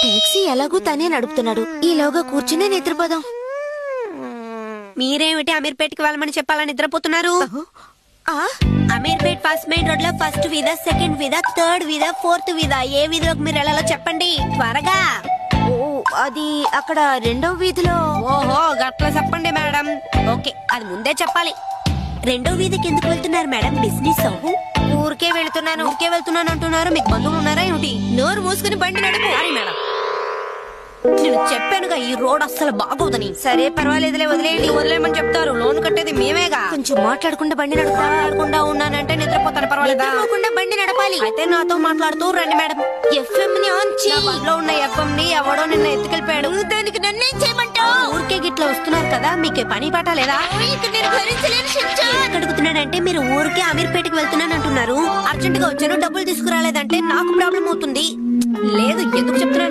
Taxi ఎలాగూ తనే నడుపుతున్నాడు, ఈలోగా కూర్చునే నిద్రపోదాం. మీరేమిటి అమీర్పేటకి వెళ్ళమని చెప్పాలని నిద్రపోతున్నారు? అమీర్పేట్ ఫస్ట్ మెయిన్ రోడ్ లో ఫస్ట్ వీధా, సెకండ్ వీధా, థర్డ్ వీధా, ఫోర్త్ వీధా, ఏ వీధిలోకి మీరు వెళ్ళాలో చెప్పండి త్వరగా. ఓ, అది అక్కడ రెండో వీధిలో. ఓహో గట్ల చెప్పండి మేడం. ఓకే, అది ముందే చెప్పాలి. రెండో వీధికి ఎందుకు వెళ్తున్నారు మేడం? బిజినెస్ ఊరికే వెళుతున్నాను. ఊరికే వెళ్తున్నాను అంటున్నారు. మీకు బంధువులు ఉన్నారా ఏమిటి? నోరు మూసుకుని బండి నడుపు. సారీ మేడం, నేను చెప్పానుగా ఈ రోడ్ అస్సలు బాగోదని. సరే పర్వాలేదులే, వదిలేయండి. వదిలేమని చెప్తారు, లోన్ కట్టేది మేమేగా. కొంచెం మాట్లాడకుండా బండి నడుపు. మాట్లాడకుండా ఉన్నానంటే నిద్రపోతాను, పర్వాలేదా? నిద్రపోకుండా బండి నడపాలి. అయితే నాతో మాట్లాడుతూ రండి మేడం. ఎఫ్ఎం ని ఆన్ నా చేయి. బండిలో ఉన్న ఎఫ్ఎం ని ఎవడో నిన్న ఎత్తుకెళ్ళిపోయాడు. దానికి నన్నేం చేయమంటావు? ఊరికే గిట్ల వస్తున్నారు కదా, మీకు పని పాట లేదా? ఇక నేను భరించలేను శిక్ష. ఎందుకు అడుగుతున్నాడంటే మీరు ఊరికే అమీర్పేటకి వెళ్తున్నాను అంటున్నారు. అర్జెంట్ గా వచ్చాను, డబ్బులు తీసుకురాలేదంటే నాకు ప్రాబ్లం అవుతుంది. లేదు, ఎందుకు చెప్తున్నా